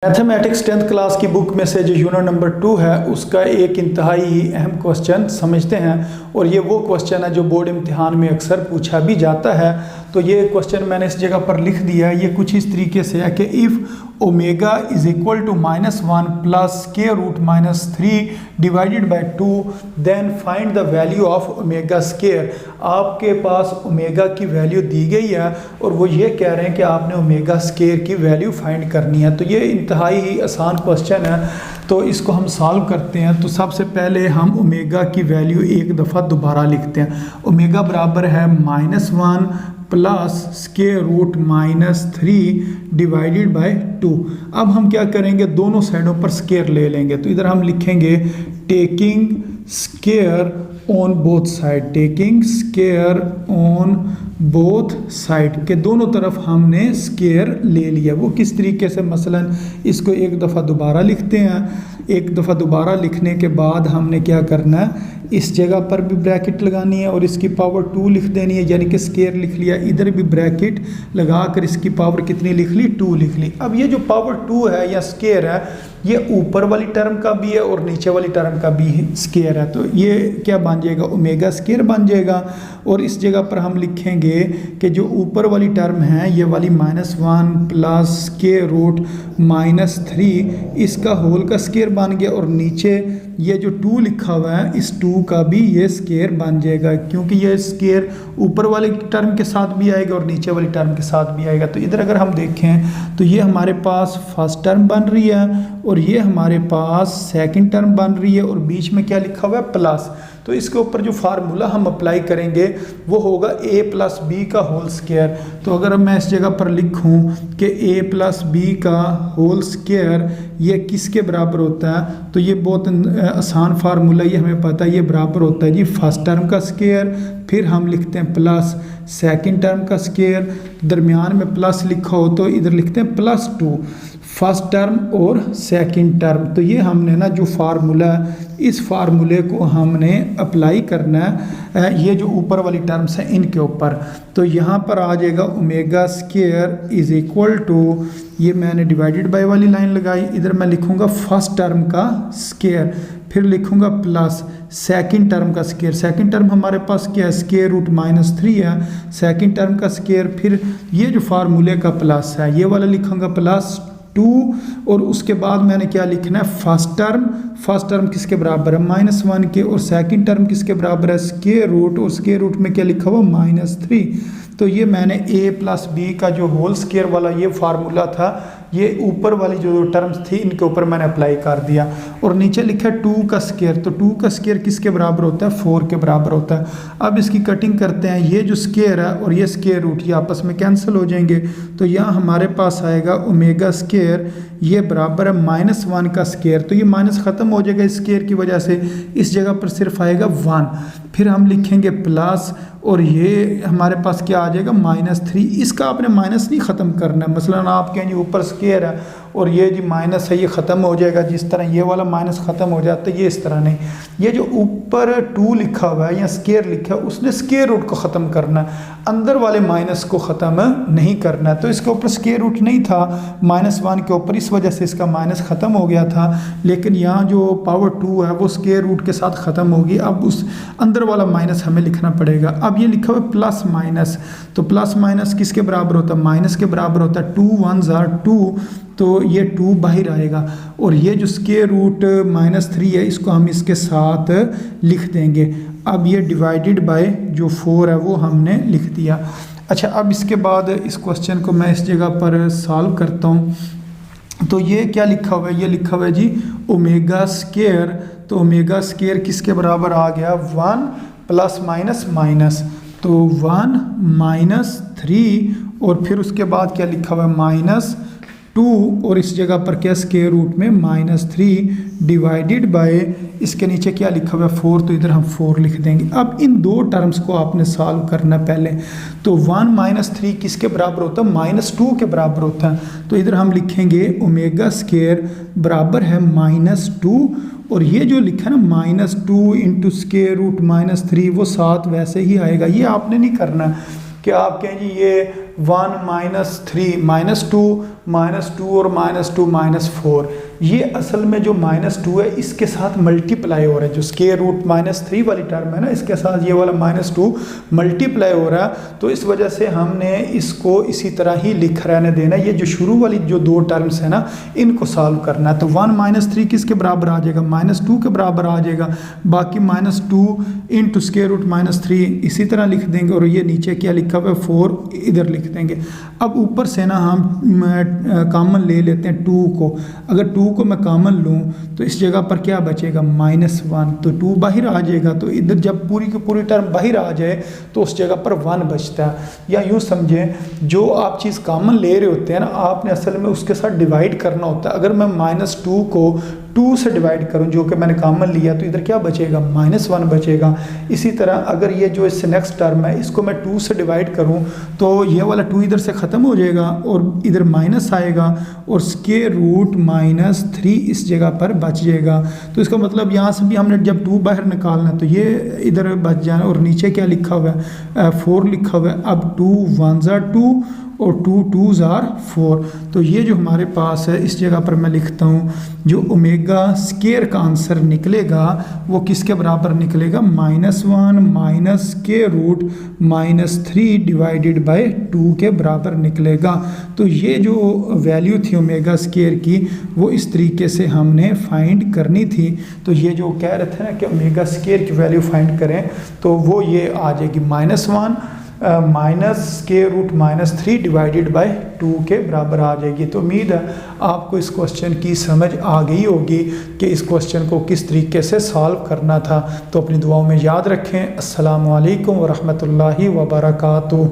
Mathematics 10th class की book में से जो यूनिट नंबर 2 है उसका एक इंतहाई ही अहम क्वेश्चन समझते हैं और ये वो क्वेश्चन है जो बोर्ड इम्तिहान में अक्सर पूछा भी जाता है। तो ये क्वेश्चन मैंने इस जगह पर लिख दिया है। ये कुछ इस तरीके से है कि if omega is equal to -1 plus square root -3 divided by 2 then find the value of omega square. आपके पास ओमेगा की वैल्यू दी गई है और वो ये कह रहे हैं कि आपने ओमेगा स्क्वायर की वैल्यू फाइंड करनी है। तो ये इंतहाई ही आसान क्वेश्चन है, तो इसको हम सॉल्व करते हैं। तो सबसे पहले हम ओमेगा की वैल्यू एक दफ़ा दोबारा लिखते हैं। ओमेगा बराबर है -1 plus square root -3 divided by 2। अब हम क्या करेंगे, दोनों साइडों पर स्क्वायर ले लेंगे। तो इधर हम लिखेंगे taking square on both side, taking square on both side के दोनों तरफ हमने स्क्वायर ले लिया। वो किस तरीके से, मसलन इसको एक दफ़ा दोबारा लिखते हैं। एक दफ़ा दोबारा लिखने के बाद हमने क्या करना है, इस जगह पर भी ब्रैकेट लगानी है और इसकी पावर 2 लिख देनी है, यानी कि स्क्वायर लिख लिया। इधर भी ब्रैकेट लगाकर इसकी पावर कितनी लिख ली, 2 लिख ली। अब ये जो पावर 2 है या स्क्वायर है, ये ऊपर वाली टर्म का भी है और नीचे वाली टर्म का भी स्क्वायर है। तो ये क्या बन जाएगा, ओमेगा स्क्वायर बन जाएगा। और इस जगह पर हम लिखेंगे कि जो ऊपर वाली टर्म है ये वाली -1 प्लस स्क्वायर रूट -3, इसका होल का स्क्वायर बन गया। और नीचे ये जो 2 लिखा हुआ है, इस 2 का भी ये स्क्वायर बन जाएगा, क्योंकि ये स्क्वायर ऊपर वाले टर्म के साथ भी आएगा और नीचे वाली टर्म के साथ भी आएगा। तो इधर अगर हम देखें तो ये हमारे पास फर्स्ट टर्म बन रही है और ये हमारे पास सेकंड टर्म बन रही है और बीच में क्या लिखा हुआ है, प्लस। तो इसके ऊपर जो फार्मूला हम अप्लाई करेंगे वो होगा a प्लस बी का होल स्क्वायर। तो अगर मैं इस जगह पर लिखूं कि a प्लस बी का होल स्क्वायर ये किसके बराबर होता है, तो ये बहुत आसान फार्मूला, ये हमें पता है। ये बराबर होता है जी फर्स्ट टर्म का स्क्वायर, फिर हम लिखते हैं प्लस सेकंड टर्म का स्क्वायर, दरमियान में प्लस लिखा हो तो इधर लिखते हैं +2 फर्स्ट टर्म और सेकंड टर्म। तो ये हमने ना जो फार्मूला, इस फार्मूले को हमने अप्लाई करना है ये जो ऊपर वाली टर्म्स हैं इनके ऊपर। तो यहाँ पर आ जाएगा omega square is equal to, ये मैंने डिवाइडेड बाय वाली लाइन लगाई, इधर मैं लिखूँगा फर्स्ट टर्म का स्क्वायर, फिर लिखूँगा प्लस सेकंड टर्म का स्क्वायर। सेकंड टर्म हमारे पास क्या है, स्क्वायर रूट -3 है, सेकंड टर्म का स्क्वायर, फिर ये जो फार्मूले का प्लस है ये वाला लिखूँगा +2। और उसके बाद मैंने क्या लिखना है, फर्स्ट टर्म किसके बराबर है, -1 के, और सेकंड टर्म किसके बराबर है, स्क्वायर रूट, और स्क्वायर रूट में क्या लिखा हुआ -3। तो ये मैंने a प्लस बी का जो होल स्क्वायर वाला ये फार्मूला था, ये ऊपर वाली जो टर्म्स थी इनके ऊपर मैंने अप्लाई कर दिया। और नीचे लिखा है 2 का स्क्वायर, तो 2 का स्क्वायर किसके बराबर होता है, 4 के बराबर होता है। अब इसकी कटिंग करते हैं, ये जो स्क्वायर है और ये स्क्वायर रूट ये आपस में कैंसिल हो जाएंगे। तो यहाँ हमारे पास आएगा ओमेगा स्क्वायर ये बराबर है -1 का स्क्वायर, तो ये माइनस ख़त्म हो जाएगा इस स्क्वायर की वजह से, इस जगह पर सिर्फ आएगा 1। फिर हम लिखेंगे प्लस, और ये हमारे पास क्या आ जाएगा -3। इसका आपने माइनस नहीं ख़त्म करना है, मसलन आप कहेंगे ऊपर स्क्वायर है और ये जी माइनस है, ये ख़त्म हो जाएगा जिस तरह ये वाला माइनस ख़त्म हो जाता है, ये इस तरह नहीं। ये जो ऊपर 2 लिखा हुआ है या स्क्वायर लिखा है उसने स्क्वायर रूट को ख़त्म करना है, अंदर वाले माइनस को ख़त्म नहीं करना है। तो इसके ऊपर स्क्वायर रूट नहीं था -1 के ऊपर, इस वजह से इसका माइनस ख़त्म हो गया था। लेकिन यहाँ जो पावर 2 है वो स्क्वायर रूट के साथ ख़त्म होगी, अब उस अंदर वाला माइनस हमें लिखना पड़ेगा। अब ये लिखा हुआ है प्लस माइनस, तो प्लस माइनस किसके बराबर होता है, माइनस के बराबर होता है। 2 1s are 2, तो ये 2 बाहर आएगा। और ये जो स्क्वायर रूट -3 है इसको हम इसके साथ लिख देंगे। अब ये डिवाइडेड बाय जो 4 है वो हमने लिख दिया। अच्छा, अब इसके बाद इस क्वेश्चन को मैं इस जगह पर सॉल्व करता हूँ। तो ये क्या लिखा हुआ है, ये लिखा हुआ है जी ओमेगा स्क्वायर। तो ओमेगा स्क्वायर किसके बराबर आ गया, 1 प्लस माइनस माइनस, तो 1 -3, और फिर उसके बाद क्या लिखा हुआ है -2, और इस जगह पर क्या स्क्वायर रूट में -3 डिवाइडेड बाय, इसके नीचे क्या लिखा हुआ है 4, तो इधर हम 4 लिख देंगे। अब इन दो टर्म्स को आपने सॉल्व करना पहले। तो 1 -3 किसके बराबर होता है, -2 के बराबर होता है। तो इधर हम लिखेंगे ओमेगा स्क्वायर बराबर है -2, और ये जो लिखा है ना -2 इंटू स्क्वायर रूट -3, वो साथ वैसे ही आएगा। ये आपने नहीं करना कि आप कहें जी ये 1 -3 -2 और -2 -4, ये असल में जो -2 है इसके साथ मल्टीप्लाई हो रहा है। जो स्क्वायर रूट -3 वाली टर्म है ना, इसके साथ ये वाला -2 मल्टीप्लाई हो रहा है, तो इस वजह से हमने इसको इसी तरह ही लिख रहने देना। ये जो शुरू वाली जो दो टर्म्स है ना, इनको सॉल्व करना है। तो 1 -3 किसके बराबर आ जाएगा? -2 के बराबर आ जाएगा। बाकी -2 इंटू स्क्वायर रूट -3 इसी तरह लिख देंगे, और ये नीचे क्या लिखा हुआ है 4 इधर लिख देंगे। अब ऊपर से ना हम कॉमन ले लेते हैं 2 को। अगर 2 को मैं कॉमन लूँ तो इस जगह पर क्या बचेगा? -1, तो 2 बाहर आ जाएगा। तो इधर जब पूरी की पूरी टर्म बाहर आ जाए तो उस जगह पर 1 बचता है। या यूँ समझें, जो आप चीज़ कॉमन ले रहे होते हैं ना, आपने असल में उसके साथ डिवाइड करना होता है। अगर मैं -2 को 2 से डिवाइड करूं, जो कि मैंने कॉमन लिया, तो इधर क्या बचेगा? -1 बचेगा। इसी तरह अगर ये जो इससे नेक्स्ट टर्म है इसको मैं 2 से डिवाइड करूं, तो ये वाला 2 इधर से ख़त्म हो जाएगा और इधर माइनस आएगा, और स्क्वायर रूट -3 इस जगह पर बच जाएगा। तो इसका मतलब यहाँ से भी हमने जब 2 बाहर निकालना तो ये इधर बच जाना, और नीचे क्या लिखा हुआ है? 4 लिखा हुआ है। अब 2 1s are 2 और 2 2s are 4। तो ये जो हमारे पास है इस जगह पर मैं लिखता हूँ, जो ओमेगा स्क्वायर का आंसर निकलेगा वो किसके बराबर निकलेगा? -1 minus square root -3 divided by 2 के बराबर निकलेगा। तो ये जो वैल्यू थी ओमेगा स्क्वायर की, वो इस तरीके से हमने फाइंड करनी थी। तो ये जो कह रहे थे ना कि ओमेगा स्क्वायर की वैल्यू फाइंड करें, तो वो ये आ जाएगी -1 minus square root -3 divided by 2 के बराबर आ जाएगी। तो उम्मीद है आपको इस क्वेश्चन की समझ आ गई होगी कि इस क्वेश्चन को किस तरीके से सॉल्व करना था। तो अपनी दुआओं में याद रखें। अस्सलामु अलैकुम व रहमतुल्लाहि व बरकातुहू।